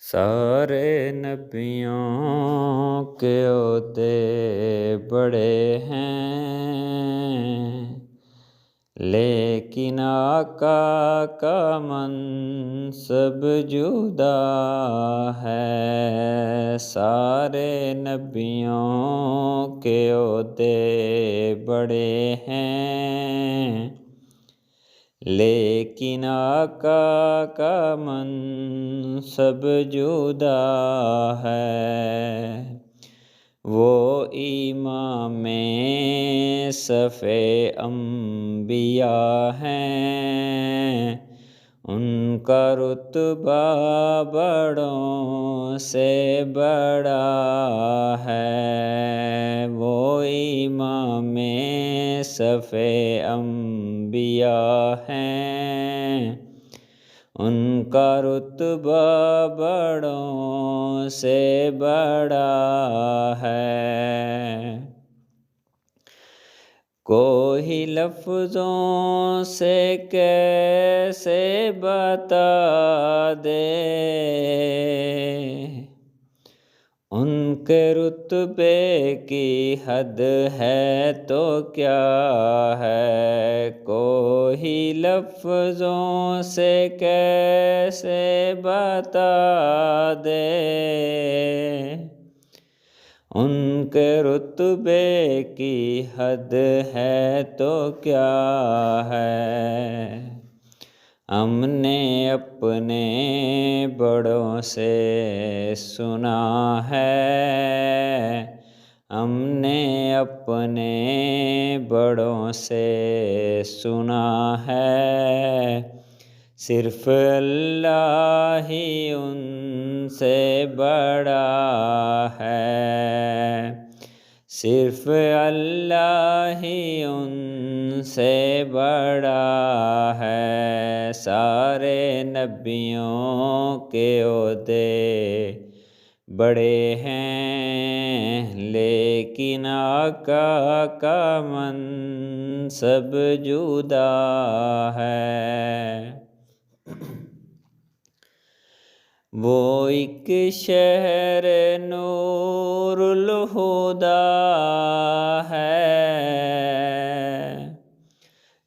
سارے نبیوں کے عہدے بڑے ہیں، لیکن آقا کا منصب جدا ہے۔ سارے نبیوں کے عہدے بڑے ہیں، لیکن آقا کا منصب جدا ہے۔ وہ امام صف انبیاء ہیں، ان کا رتبہ بڑوں سے بڑا ہے۔ وہ امام صف انبیاء ہیں، ان کا رتبہ بڑوں سے بڑا ہے۔ کوئی لفظوں سے کیسے بتا دے، ان کے رتبے کی حد ہے تو کیا ہے۔ کوئی لفظوں سے کیسے بتا دے، ان کے رتبے کی حد ہے تو کیا ہے۔ ہم نے اپنے بڑوں سے سنا ہے، ہم نے اپنے بڑوں سے سنا ہے، صرف اللہ ہی ان سے بڑا ہے، صرف اللہ ہی ان سے بڑا ہے۔ سارے نبیوں کے عہدے بڑے ہیں، لیکن آقا کا منصب جدا ہے۔ وہ ایک شہر نور الہدیٰ ہے،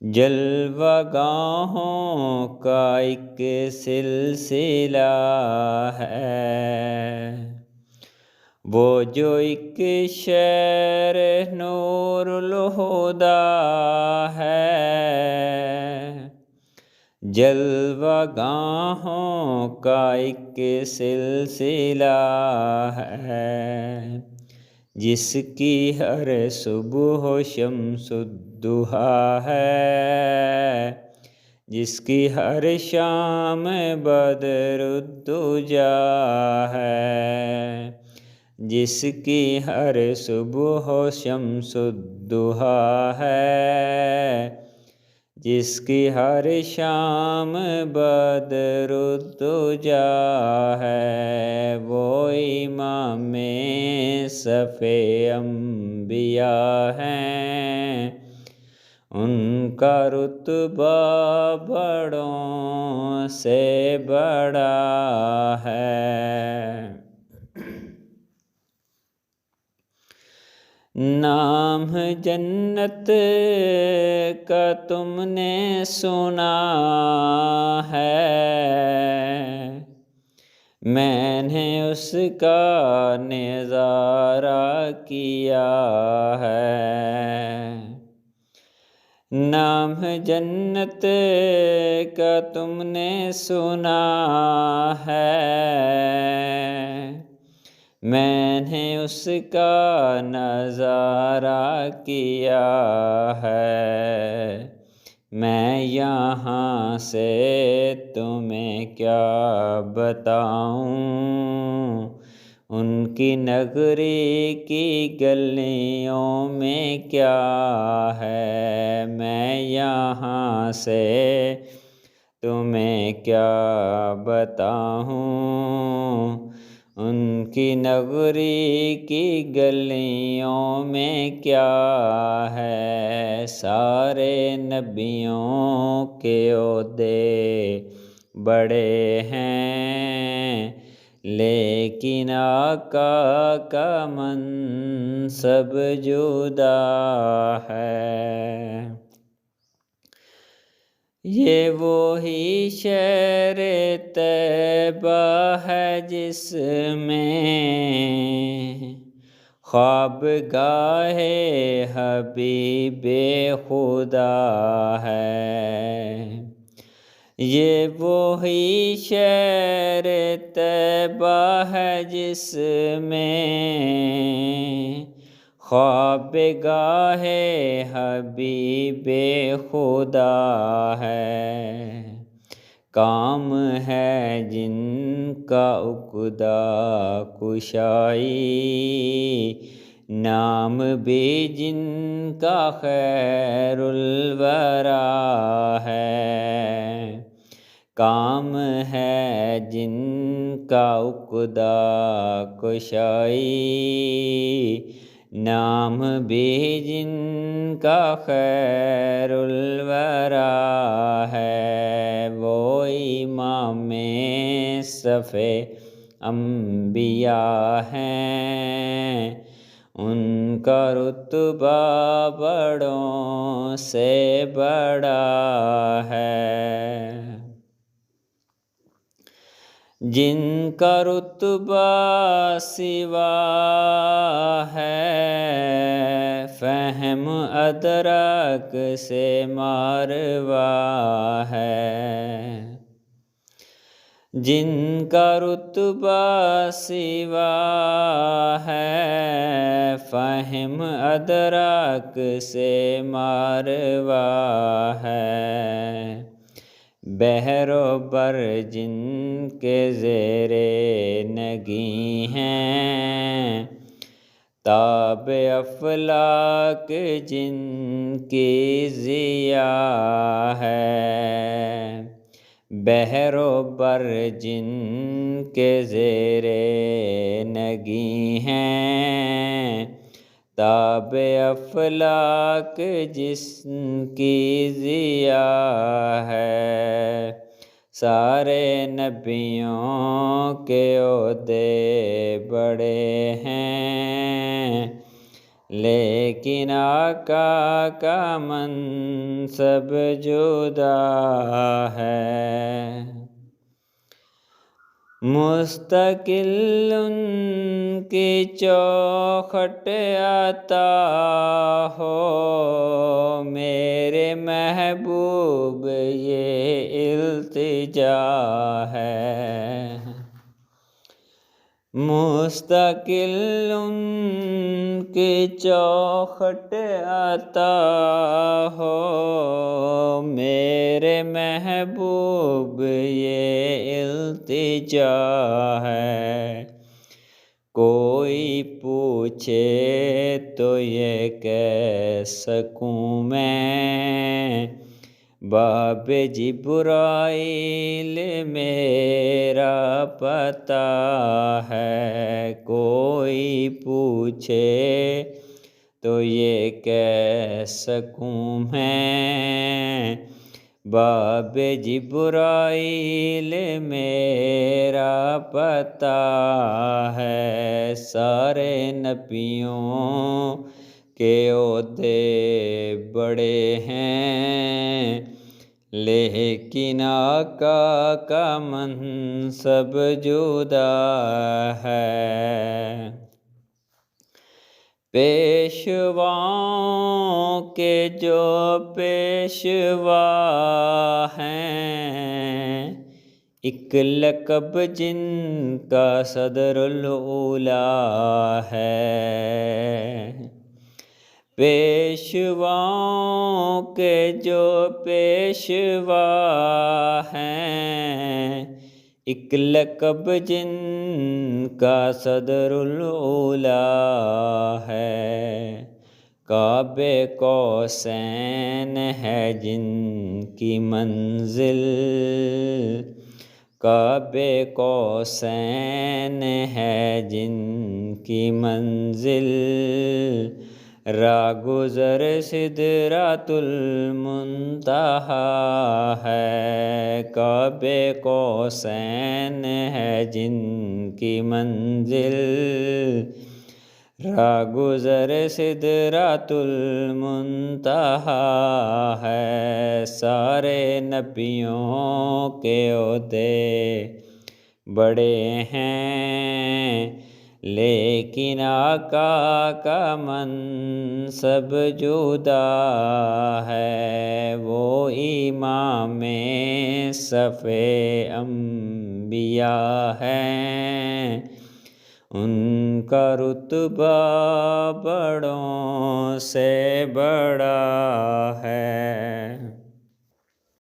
جلوہ گاہوں کا ایک سلسلہ ہے۔ وہ جو ایک شہر نور الہدیٰ ہے، جلوہ گاہوں کا ایک سلسلہ ہے، جس کی ہر صبح شمس الضحیٰ ہے، جس کی ہر شام بدر الدجیٰ ہے، جس کی ہر صبح شمس الضحیٰ ہے، جس کی ہر شام بدر الدجیٰ ہے۔ وہ امام صف انبیاء ہیں، ان کا رتبہ بڑوں سے بڑا ہے۔ نام جنت کا تم نے سنا ہے، میں نے اس کا نظارہ کیا ہے۔ نام جنت کا تم نے سنا ہے، میں نے اس کا نظارہ کیا ہے۔ میں یہاں سے تمہیں کیا بتاؤں، ان کی نگری کی گلیوں میں کیا ہے۔ میں یہاں سے تمہیں کیا بتاؤں، ان کی نگری کی گلیوں میں کیا ہے۔ سارے نبیوں کے عہدے بڑے ہیں، لیکن آقا کا منصب جدا ہے۔ یہ وہی شہر طیبہ ہے جس میں خوابگاہ حبیب خدا ہے۔ یہ وہی شہر طیبہ ہے جس میں خوابگاہ حبیب خدا ہے۔ کام ہے جن کا عقدہ کشائی، نام بھی جن کا خیر الورا ہے۔ کام ہے جن کا عقدہ کشائی، نام بھی جن کا خیر الورا ہے۔ وہ امام صف انبیاء ہیں، ان کا رتبہ بڑوں سے بڑا ہے۔ جن کا رتبہ سوا ہے، فہم ادرک سے ماروا ہے۔ جن کا رتبہ سوا ہے، فہم ادرک سے ماروا ہے۔ بحر و بر جن کے زیر نگی ہیں، تاب افلاک جن کی ضیا ہے۔ بحر و بر جن کے زیر نگی ہیں، تاب افلاک جس کی ضیا ہے۔ سارے نبیوں کے عہدے بڑے ہیں، لیکن آقا کا منصب جدا ہے۔ مستقل ان کی چوکھٹ عطا ہو، میرے محبوب یہ التجا ہے۔ مستقل ان کی چوکھٹ عطا ہو، میرے محبوب یہ التجا ہے۔ کوئی پوچھے تو یہ کہہ سکوں میں، باب جبرائیل میرا پتہ ہے۔ کوئی پوچھے تو یہ کہہ سکوں میں، باب جبرائیل میرا پتہ ہے۔ سارے نبیوں کے عہدے بڑے ہیں، لیکن آقا کا منصب جدا ہے۔ پیشواؤں کے جو پیشوا ہیں، ایک لقب جن کا صدر الاولیٰ ہے۔ پیشواؤں کے جو پیشوا ہیں، ایک لقب جن کا صدر الاولیٰ ہے۔ قاب قوسین ہے جن کی منزل، قاب قوسین ہے جن کی منزل، راہ گزر سدرۃ المنتہا ہے، قاب قوسین ہے جن کی منزل، راہ گزر سدرۃ المنتہا ہے، سارے نبیوں کے عہدے بڑے ہیں، لیکن آقا کا منصب جدا ہے، وہ امام صف انبیاء ہیں، ان کا رتبہ بڑوں سے بڑا ہے۔